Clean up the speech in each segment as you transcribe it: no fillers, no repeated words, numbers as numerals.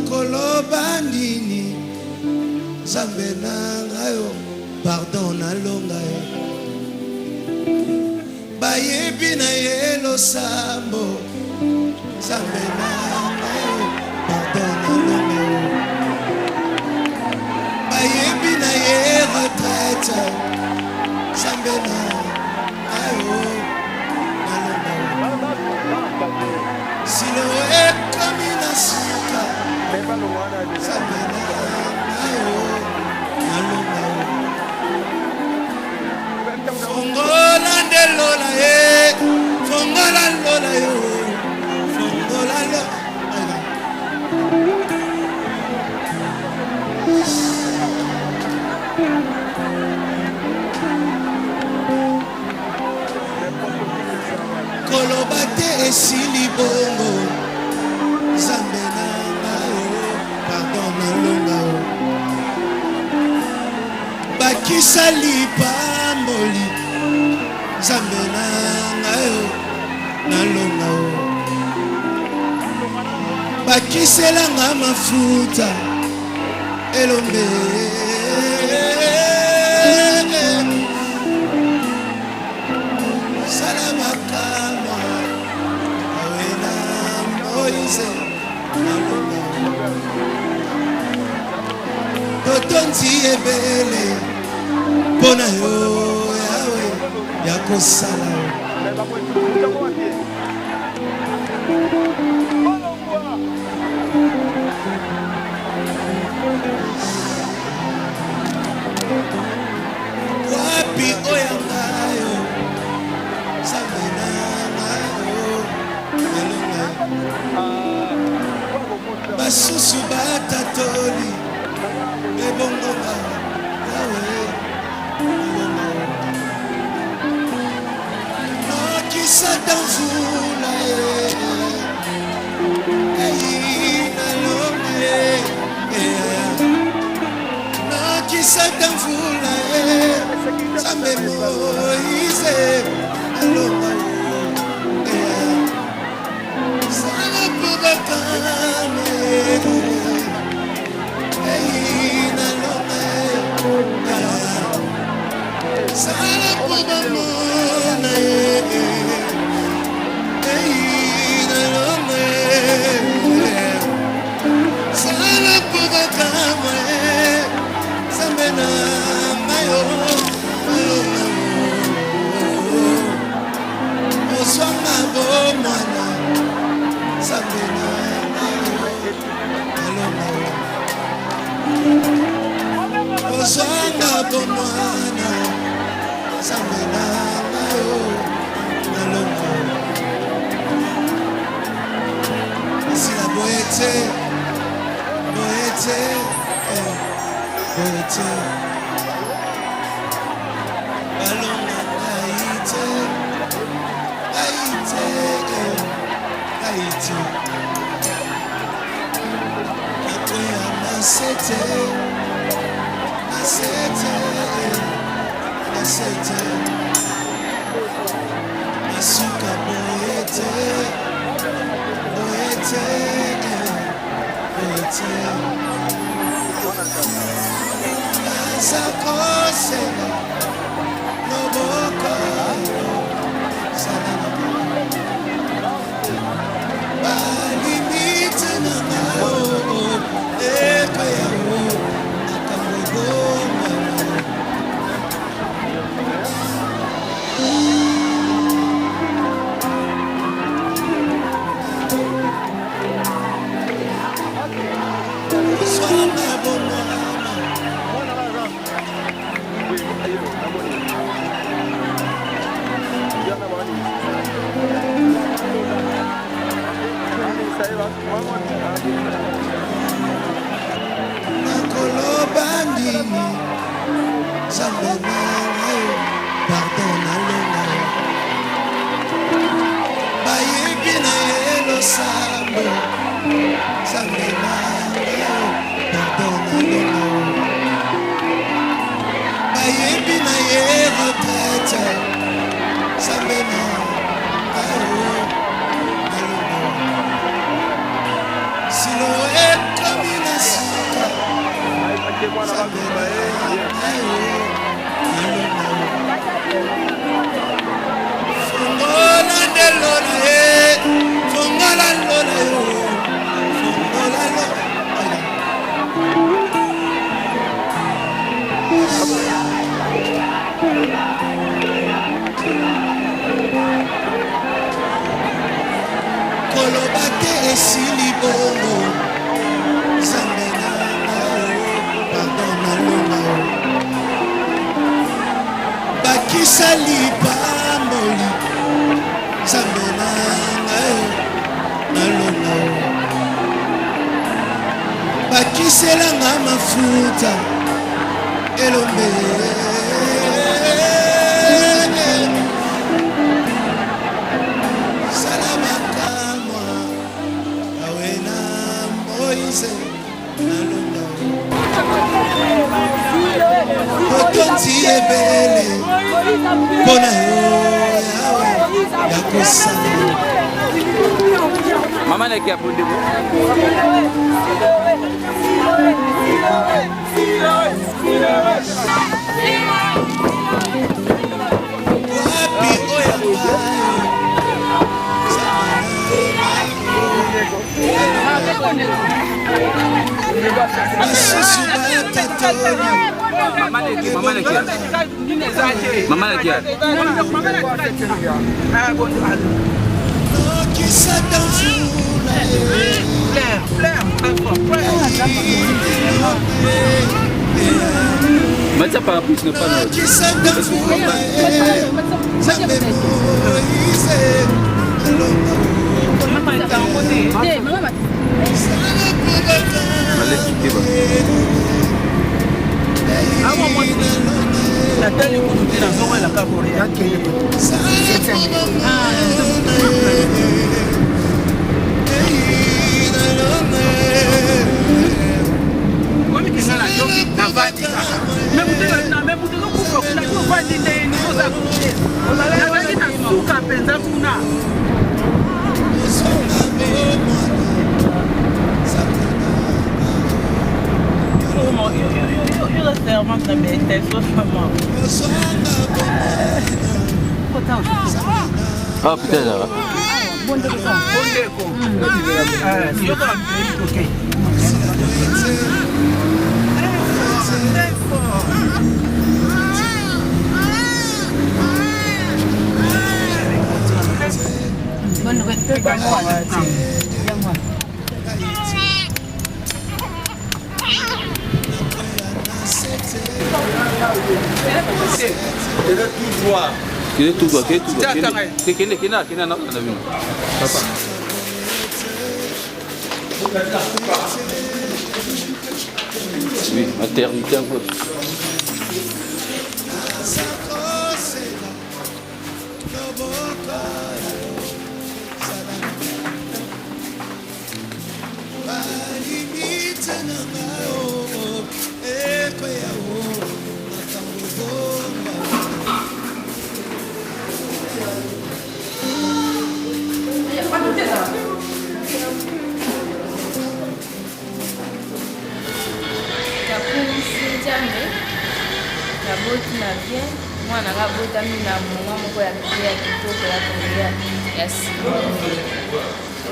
nakoloba nini Nzambe na ngai pardon nalonga yo bayebi na ye losambo Nzambe na ngai pardon nalonga yo bayebi na ye retraite Nzambe na ngai nalonga yo Siloé comme une suka Nzambe na Fongola de lola ye Fongola lola yo Fongola lola Kolobate esili bongo Nzambe na ngai pardon nalonga yo bakisa lipamboli Nzambe na ngai nalonga yo bakiselanga mafuta elombe salamakama awena Moise nalonga totonzi ebele mpona yo yawe ya kosala wapi oyanga yo Nzambe na ngai nalonga basusu batatoli ebongonga yawe nokisa danvula nalonga nokisa danvula Nzambe Moise nalonga sala pobakame Sala poba mona Sala poba kama Nzambe na mayo Oswanga bo mwana Nzambe na mayo Oswanga bo mwana Nzambe na mayo nalonga Sila boete Boete Boete Balonga Aite Aite Aite Nakoya Nasete Nasete Nasete Nasuka Boete Boete Boete Nazakosela Loboko Salama Balimite na ngao Eka yao Akamwegoma Swama bomwana nakoloba ndini Nzambe na ngai pardon nalonga bayebi na ye losambo Nzambe na ngai pardon nalonga bayebi na ye retraite Nzambe na ngai nalonga Siloé comme Kolobate esili bomo Zambena pardon nalonga bakisa lipamboli Zambena nalonga bakiselanga mafuta elombe Otonzi ebele Pona yo yawe Yakosana Mama na kia punde bo Wapi oya Mama na kia Macam apa habis depan Ah, putain, ça va. Quel est tout droit? Quel est tout droit? Quel est non? On a vu. Papa. Oui, maternité un peu. Mwana ngabota mina mwa mko ya kia kitoko ya Korea ya Simoni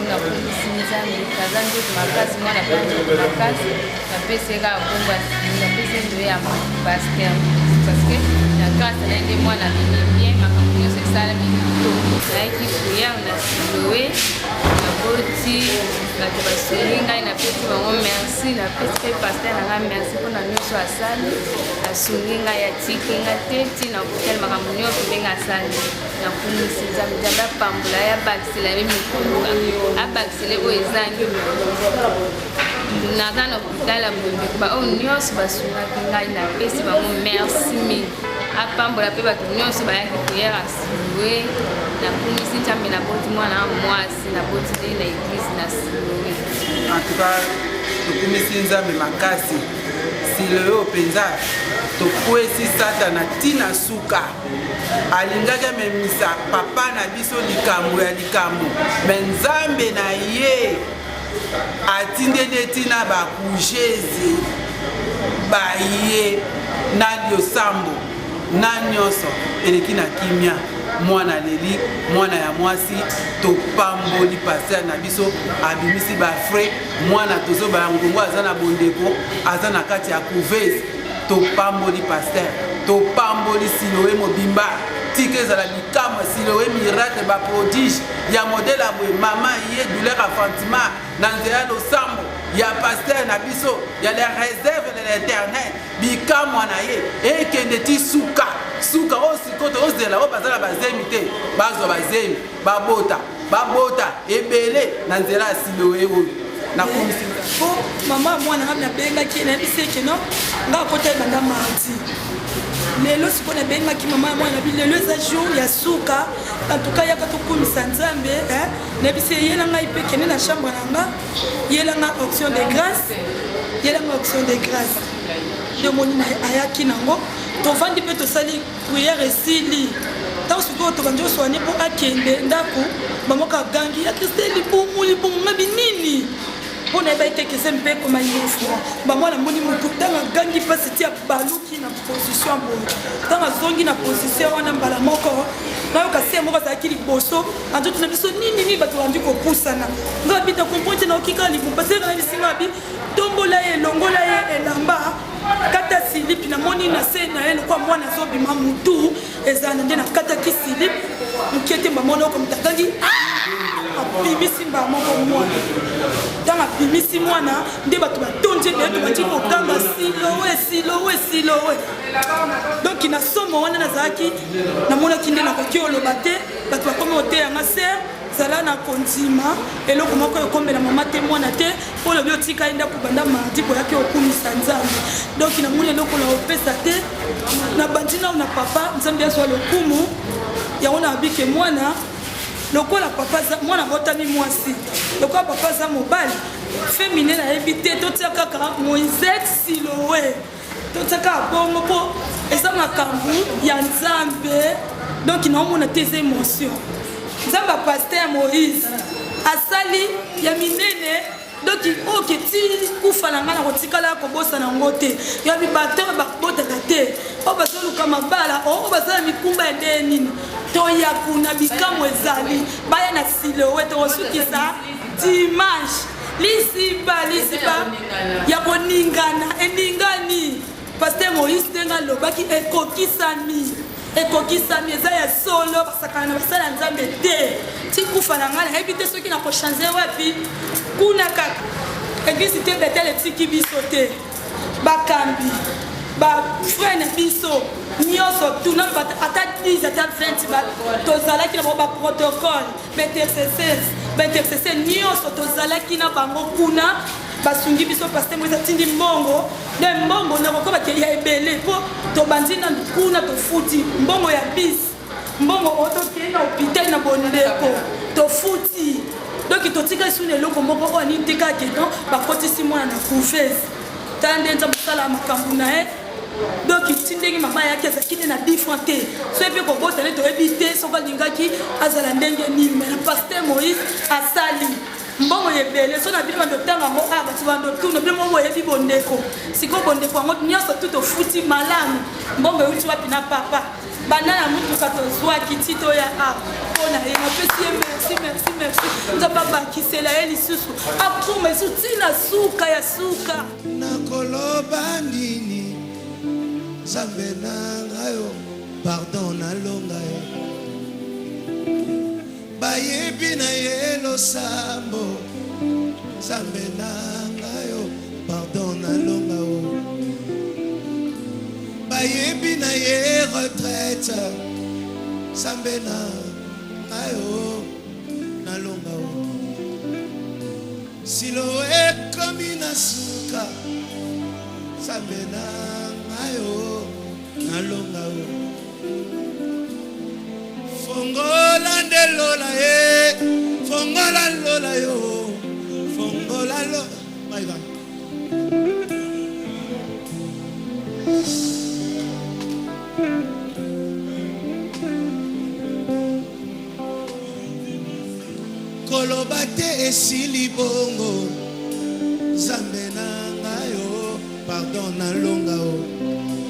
una kusinza kaza ndio makasi mwana kwa makasi na pesa ga bomba na pesa ndio ya basket parce que na grâce à l'un mwana bien makampuni yose sala mingi na iki kuya na siloe na boti na tabasulinga na pesa bango merci na pesa pasteur na merci pour na nyuso asali asunginga ya tikinga teti na hotel makamunyo kubenga sali na kunisinza mjamba pambula ya baksila mimi kuluka abaksile oezangi na kana hotel mbumbe ba on nyos basunga kinga na pesi bango merci mi apambula pe ba nyos ba yaki kuyera siwe na kunisinza mina boti mwana mwasi na boti na église na siwe en tout cas tukunisinza mi makasi sileo penza tokwesi satana tina suka alingaki amemisa papa na biso likambo ya likambo me nzambe na ye atindeli tina bakujezi baye Nadio Sambo na nyonso eleki na kimia mwana leli mwana ya mwasi topamboli pasteur na biso abimisi ba frère mwana tozo ba ngongo azana bondeko azana kati ya couveuse topamboli pasteur topamboli Siloé Mobimba tike za la bikama Siloé miracle ba prodige ya modèle abwe maman yé douleur à Fatima nanzela lo Sambo ya pasteur na biso ya les réserves de l'éternel bikama na ye ekende ti suka suka osikoto ozela o bazala bazemi te bazo bazemi babota ebele na nzela ya Siloé oyo na komisi po mama mwana ngam na benga ki na biseke no nga kota banda mardi lelo siko na benga ki mama mwana bi lelo za jour ya suka en tout cas ya ka to komisa nzambe na bise yela ngai pe kene na chambre nanga yela nga action de grâce de monina ayaki nango to vandi pe to sali prière esili tant siko to banjo soigner pour akende ndako mamoka gangi ya kristeli libumu ngabi nini on a été que c'est un peu comme il faut maman la moni mutu dans la gangi passe tia baluki na position bon dans la zongi na position wana mbala moko na okasi moko za kili boso anjo tuna biso nini bato bandi ko pusana ngabi ta comprendre na okika libu parce que na bisinga bi tombola ye longola ye elamba kata silip na moni na se na ye kwa mwana zobima mutu ezana ndena kata ki silip mukete mamono ko mtagangi apimisi mba moko mwana dans apimisi mwana nde bato batonje beto bandi kokanga Siloé donc ina somo wana nazaki na mona kinde na koki oloba te bato bakomi oteya nga ser zala na kondima eloko moko ekombela mama te mwana te po lobi otika enda kubanda mardi boyaki okumisa nzambe donc na mona eloko na opesa te na bandina na papa nzambe azwa lokumu yango na abike mwana lokola papa za mwana botami mwasi lokola papa za mobali féminin na ebité totiaka kaka Moïse Siloé totiaka bongo po eza makambo ya nzambe donc naomona te eza émotion nzambe pasteur Moïse asali ya minene donc oke ti kufa na nga na kotikala kobosana yango te ya bibateur bakobotaka te o bazoluka mabala o bazala mikumba ede nini toya kuna bikamo ezali baya na Siloé tokosukisa dimanche lisiba ya koningana eningani pasteur Moïse tenga lobaki ekokisami eza ya solo basakana na basala nzambe te ti kufa na nga nayebi te soki na kochange wapi kuna kaka eglise te betele tiki biso te bakambi bafrère na biso nyonso tuna ata 10 ata 20 tozalaki na bango baprotocole baintercesseur nyonso tozalaki na bango kuna basungi biso pasteur Moïse atindi mbongo nde mbongo nakoko bakeya ebele mpo tobandi na kuna tofuti mbongo ya bisi mbongo otokei na hôpital na bondeko tofuti donc totika suna eloko moko oyo nini tekaki don bakotisi mwana na couveuse tala nde nzambe osala makambo na ye donc ti ndenge mama yaki azalaki nde na different te so epe kobota nde toyebi te soko alingaki azala ndenge nini me na pasteur Moïse asali mbongo ebele so na bino bandotanga yango bato bandotuna bino mbongo oyebi bondeko sikoyo bondeko yango nyonso tu tofuti malamu mbongo euti wapi na papa banda na mutuka tozwaki ti toya mpona ye napesi ye merci nzambe abakisela ye lisusu akuma esu ntina suka ya suka nakoloba nini nzambe na ngayo pardon nalonga ye bayebi na ye losambo nzambe na ngayo pardon nalonga o bayebi na ye retraite nzambe na ngayo nalonga o Siloé komi na suka nzambe na ngayo nalonga o fongola ndelola ye fongola lola yo fongola lo my God koloba te esili bongo nzambe na ngayo pardon na longa o